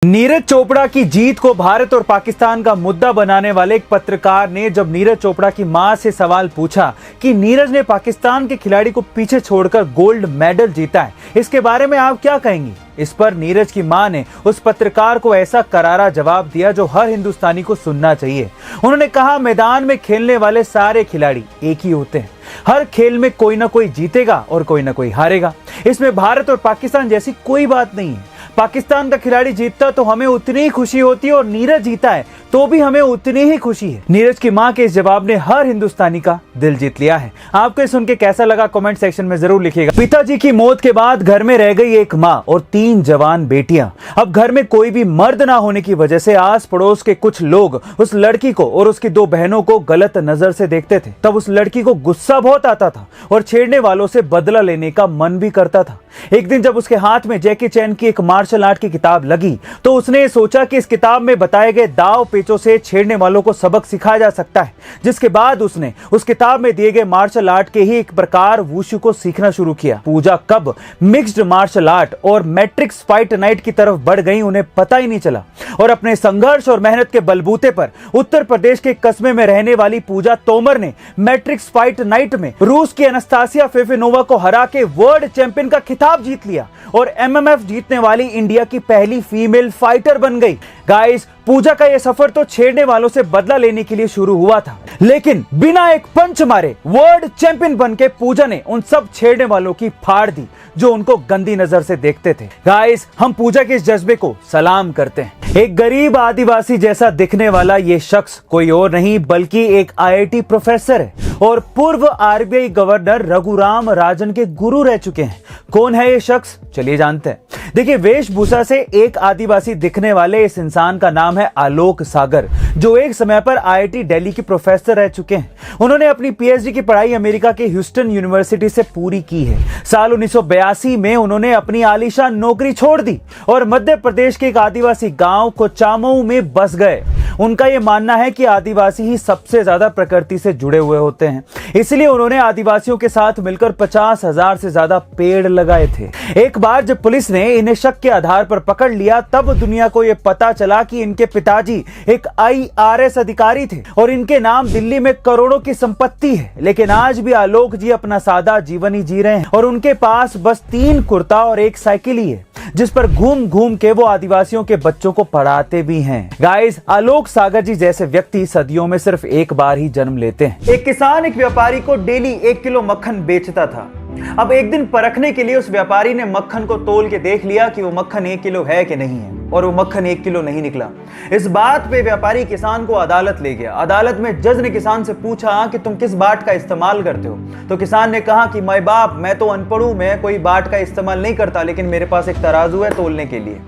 नीरज चोपड़ा की जीत को भारत और पाकिस्तान का मुद्दा बनाने वाले एक पत्रकार ने जब नीरज चोपड़ा की मां से सवाल पूछा कि नीरज ने पाकिस्तान के खिलाड़ी को पीछे छोड़कर गोल्ड मेडल जीता है, इसके बारे में आप क्या कहेंगी? इस पर नीरज की मां ने उस पत्रकार को ऐसा करारा जवाब दिया जो हर हिंदुस्तानी को सुनना चाहिए। उन्होंने कहा, मैदान में खेलने वाले सारे खिलाड़ी एक ही होते हैं। हर खेल में कोई ना कोई जीतेगा और कोई ना कोई हारेगा। इसमें भारत और पाकिस्तान जैसी कोई बात नहीं है। पाकिस्तान का खिलाड़ी जीतता तो हमें उतनी ही खुशी होती है और नीरज जीता है तो भी हमें उतनी ही खुशी है। नीरज की मां के इस जवाब ने हर हिंदुस्तानी का दिल जीत लिया है। आपको सुन के कैसा लगा कमेंट सेक्शन में जरूर लिखिएगा। पिताजी की मौत के बाद घर में रह गई एक मां और 3 जवान बेटियां। अब घर में कोई भी मर्द ना होने की वजह से आस पड़ोस के कुछ लोग उस लड़की को और उसकी 2 बहनों को गलत नजर से देखते थे। तब उस लड़की को गुस्सा बहुत आता था और छेड़ने वालों से बदला लेने का मन भी करता था। एक दिन जब उसके हाथ में जैकी चैन की एक मार्शल आर्ट की किताब लगी तो उसने सोचा कि इस किताब में बताए गए दाव पेचों से छेड़ने वालों को सबक सिखाया जा सकता है। जिसके बाद उसने उस किताब में दिए गए मार्शल आर्ट के ही एक प्रकार वुशु को सीखना शुरू किया। पूजा कब मिक्स्ड मार्शल आर्ट और मैट्रिक्स फाइट नाइट की तरफ बढ़ गई उन्हें पता ही नहीं चला और अपने संघर्ष और मेहनत के बलबूते पर उत्तर प्रदेश के कस्बे में रहने वाली पूजा तोमर ने मैट्रिक्स फाइट नाइट में रूस की एनास्तासिया फेफेनोवा को हरा के वर्ल्ड चैंपियन का खिताब जीत लिया और एमएमएफ जीतने वाली इंडिया की पहली फीमेल फाइटर बन गई। गाइस, पूजा का यह सफर तो छेड़ने वालों से बदला लेने के लिए शुरू हुआ था, लेकिन बिना एक पंच मारे वर्ल्ड चैंपियन बनके पूजा ने उन सब छेड़ने वालों की फाड़ दी जो उनको गंदी नजर से देखते थे। गाइस, हम पूजा के इस जज्बे को सलाम करते हैं। एक गरीब आदिवासी जैसा दिखने वाला ये शख्स कोई और नहीं बल्कि एक आईआईटी प्रोफेसर है और पूर्व आरबीआई गवर्नर रघुराम राजन के गुरु रह चुके हैं। कौन है ये शख्स? चलिए जानते हैं। देखिए, वेशभूषा से एक आदिवासी दिखने वाले इस इंसान का नाम है आलोक सागर, जो एक समय पर आईआईटी दिल्ली के प्रोफेसर रह चुके हैं। उन्होंने अपनी पीएचडी की पढ़ाई अमेरिका के ह्यूस्टन यूनिवर्सिटी से पूरी की है। साल 1982 में उन्होंने अपनी आलीशान नौकरी छोड़ दी और मध्य प्रदेश के एक आदिवासी गांव कोचामऊ में बस गए। उनका यह मानना है कि आदिवासी ही सबसे ज्यादा प्रकृति से जुड़े हुए होते हैं, इसलिए उन्होंने आदिवासियों के साथ मिलकर 50,000 से ज्यादा पेड़ लगाए थे। एक बार जब पुलिस ने इन्हें शक के आधार पर पकड़ लिया तब दुनिया को यह पता चला कि इनके पिताजी एक आईआरएस अधिकारी थे और इनके नाम दिल्ली में करोड़ों की संपत्ति है। लेकिन आज भी आलोक जी अपना सादा जीवन ही जी रहे हैं और उनके पास बस 3 कुर्ता और 1 साइकिल ही है जिस पर घूम घूम के वो आदिवासियों के बच्चों को पढ़ाते भी हैं। गाइस, आलोक सागर जी जैसे व्यक्ति सदियों में सिर्फ एक बार ही जन्म लेते हैं। एक किसान एक व्यापारी को डेली 1 किलो मक्खन बेचता था। अब एक दिन परखने के लिए उस व्यापारी ने मक्खन को तोल के देख लिया कि वो मक्खन 1 किलो है कि नहीं है और वो मक्खन 1 किलो नहीं निकला। इस बात पे व्यापारी किसान को अदालत ले गया। अदालत में जज ने किसान से पूछा कि तुम किस बाट का इस्तेमाल करते हो? तो किसान ने कहा कि मैं बाप, मैं तो अनपढ़ हूं, मैं कोई बाट का इस्तेमाल नहीं करता, लेकिन मेरे पास एक तराजू है तोलने के लिए।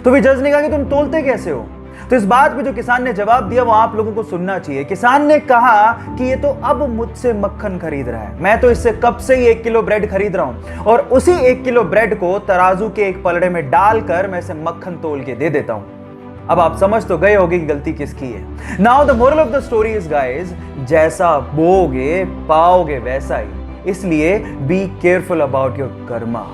तो भी जज ने कहा कि तुम तोलते कैसे हो? तो इस बात पे जो किसान ने जवाब दिया वो आप लोगों को सुनना चाहिए। किसान ने कहा कि ये तो अब मुझसे मक्खन खरीद रहा है, मैं तो इससे कब से ही 1 किलो ब्रेड खरीद रहा हूं और उसी 1 किलो ब्रेड को तराजू के एक पलड़े में डालकर मैं इसे मक्खन तोल के दे देता हूं। अब आप समझ तो गए होंगे कि गलती किसकी है। Now the moral of the story is guys, जैसा बोओगे पाओगे वैसा ही, इसलिए be careful about your Karma.